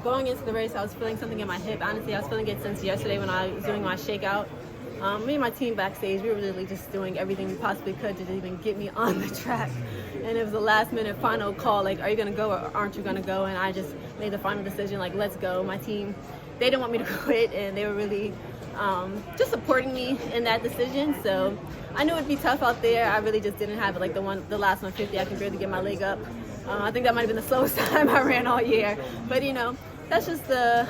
Going into the race, I was feeling something in my hip. Honestly, I was feeling it since yesterday when I was doing my shakeout. Me and my team backstage, we were really just doing everything we possibly could to even get me on the track. And it was a last-minute final call, like, are you going to go or aren't you going to go? And I just made the final decision, like, let's go. My team, they didn't want me to quit, and they were really just supporting me in that decision. So I knew it would be tough out there. I really just didn't have it, like the last 150. I could barely get my leg up. I think that might have been the slowest time I ran all year. But, that's just the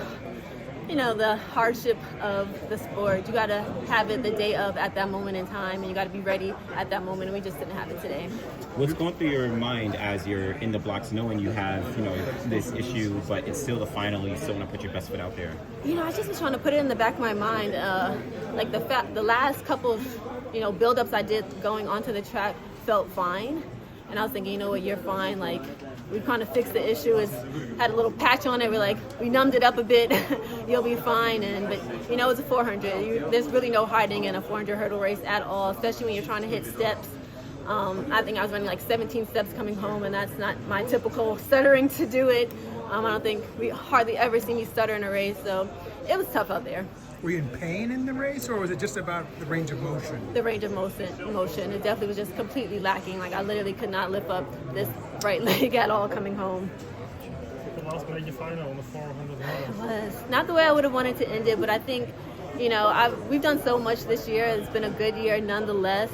hardship of the sport. You got to have it the day of at that moment in time, and you got to be ready at that moment, and we just didn't have it today. What's going through your mind as you're in the blocks, knowing you have, this issue, but it's still the final, you still want to put your best foot out there? I just was trying to put it in the back of my mind. Like the last couple of, build-ups I did going onto the track felt fine. And I was thinking, you know what, you're fine. Like, we kind of fixed the issue. It's had a little patch on it. We numbed it up a bit. You'll be fine. But it's a 400. There's really no hiding in a 400 hurdle race at all, especially when you're trying to hit steps. I think I was running like 17 steps coming home, and that's not my typical stuttering to do it. I don't think we hardly ever see me stutter in a race, so it was tough out there. Were you in pain in the race, or was it just about the range of motion? The range of motion. It definitely was just completely lacking. Like, I literally could not lift up this right leg at all coming home. The last major final on the 400 It was not the way I would have wanted to end it, but I think, we've done so much this year. It's been a good year nonetheless.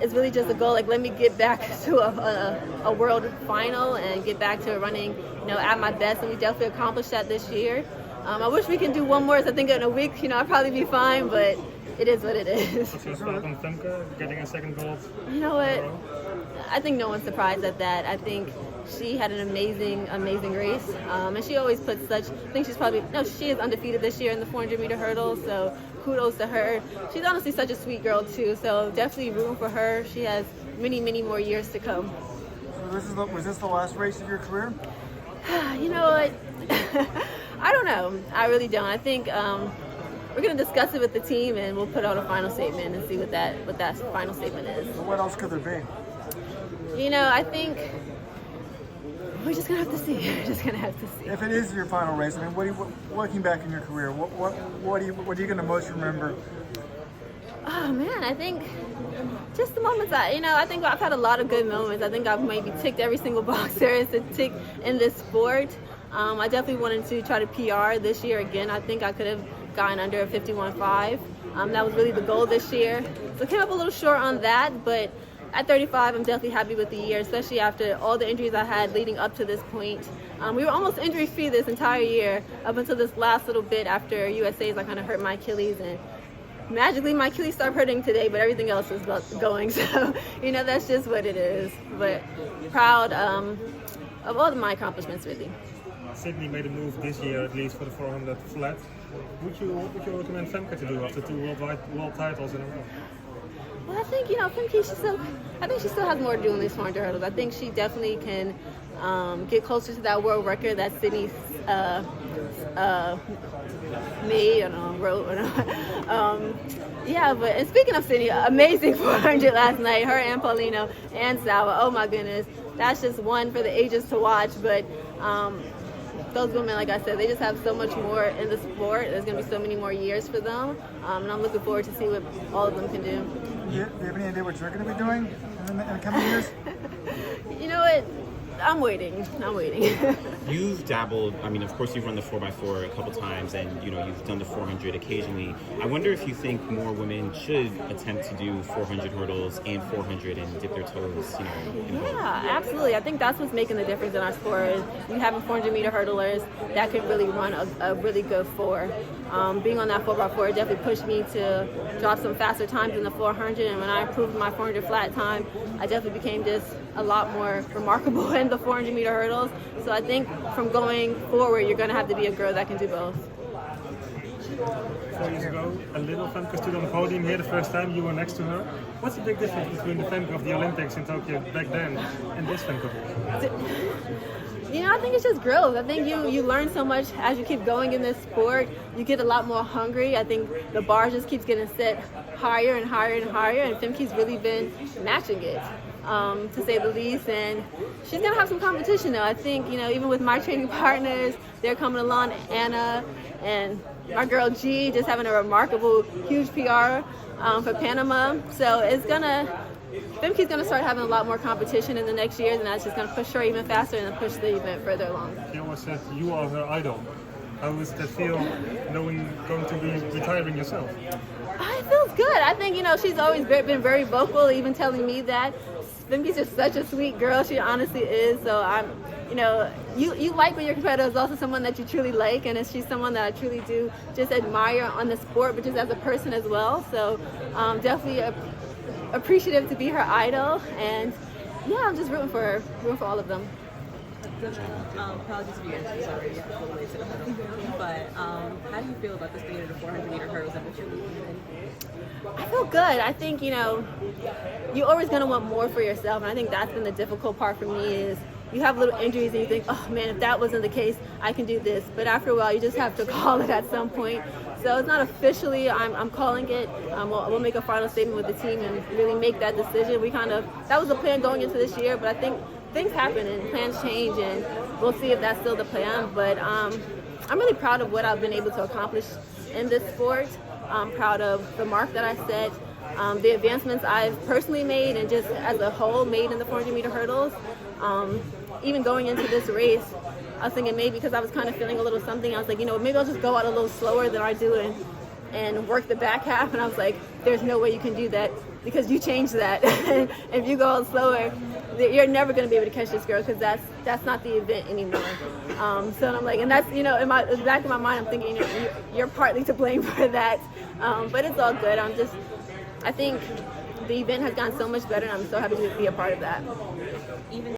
It's really just a goal, like, let me get back to a world final and get back to running, at my best, and we definitely accomplished that this year. I wish we can do one more, so I think in a week, I'll probably be fine, but it is what it is. What's your thought on Femke getting a second gold? You know what? I think no one's surprised at that. I think she had an amazing race, and she always puts she is undefeated this year in the 400-meter hurdle, so kudos to her. She's honestly such a sweet girl, too, so definitely rooting for her. She has many, many more years to come. So was this the last race of your career? You know what? I don't know. I really don't. I think we're going to discuss it with the team, and we'll put out a final statement and see what that final statement is. So what else could there be? I think we're just going to have to see. We're just going to have to see. If it is your final race, looking back in your career, what are you going to most remember? Oh man, I think just the moments I think I've had a lot of good moments. I think I've maybe ticked every single box there is to tick in this sport. I definitely wanted to try to PR this year again. I think I could have gotten under a 51.5. That was really the goal this year. So I came up a little short on that, but at 35, I'm definitely happy with the year, especially after all the injuries I had leading up to this point. We were almost injury-free this entire year up until this last little bit after USA's. I kind of hurt my Achilles, and magically my Achilles stopped hurting today, but everything else is going. So, that's just what it is. But proud of all of my accomplishments, really. Sydney made a move this year, at least for the 400 flat. What would you recommend Femke to do after 2 world titles in a row? Well, I think, Femke, she still has more to do in these 400 hurdles. I think she definitely can get closer to that world record that Sydney made and wrote. And speaking of Sydney, amazing 400 last night. Her and Paulino and Sawa. Oh my goodness, that's just one for the ages to watch. But those women, like I said, they just have so much more in the sport. There's going to be so many more years for them, and I'm looking forward to see what all of them can do. Do you have any idea what you're going to be doing in the coming years? You know what? I'm waiting. You've dabbled, of course you've run the 4x4 a couple times, and you've done the 400 occasionally. I wonder if you think more women should attempt to do 400 hurdles and 400 and dip their toes, in both. Yeah, absolutely. I think that's what's making the difference in our sport. Is you having 400-meter hurdlers that can really run a really good 4. Being on that 4x4 definitely pushed me to drop some faster times in the 400, and when I improved my 400 flat time, I definitely became just a lot more remarkable in the 400-meter hurdles. So I think from going forward, you're going to have to be a girl that can do both. 4 years ago, a little Femke stood on the podium here the first time. You were next to her. What's the big difference between the Femke of the Olympics in Tokyo back then and this Femke? I think it's just growth. I think you learn so much as you keep going in this sport. You get a lot more hungry. I think the bar just keeps getting set higher and higher and higher, and Femke's really been matching it. to say the least. And she's gonna have some competition though. I think, you know, even with my training partners, they're coming along. Anna and my girl G just having a remarkable, huge PR for Panama. So it's Femke's gonna start having a lot more competition in the next years, and that's just gonna push her even faster and push the event further along. She always said you are her idol. How does that feel, going to be retiring yourself? It feels good. I think, you know, she's always been very vocal, even telling me that. Femke's just such a sweet girl. She honestly is. So I'm, you know, you like when your competitor is also someone that you truly like, and she's someone that I truly do just admire on the sport, but just as a person as well. So definitely appreciative to be her idol, and yeah, I'm just rooting for her, rooting for all of them. Apologies if you answered this already. I'm a little late to the hurdle. But how do you feel about this being the 400-meter hurdles that you're moving in? I feel good. I think, you know, you're always going to want more for yourself, and I think that's been the difficult part for me is you have little injuries and you think, oh man, if that wasn't the case, I can do this. But after a while, you just have to call it at some point. So it's not officially, I'm calling it. We'll make a final statement with the team and really make that decision. That was the plan going into this year, but I think things happen and plans change, and we'll see if that's still the plan. But I'm really proud of what I've been able to accomplish in this sport. I'm proud of the mark that I set, the advancements I've personally made and just as a whole made in the 400-meter hurdles. Even going into this race, I was thinking maybe because I was kind of feeling a little something, I was like, you know, maybe I'll just go out a little slower than I do and work the back half. And I was like, there's no way you can do that because you changed that. If you go out slower, you're never going to be able to catch this girl because that's not the event anymore. So I'm like, and that's, you know, in the back of my mind, I'm thinking, you know, you're partly to blame for that. But it's all good. I think the event has gotten so much better, and I'm so happy to be a part of that. Even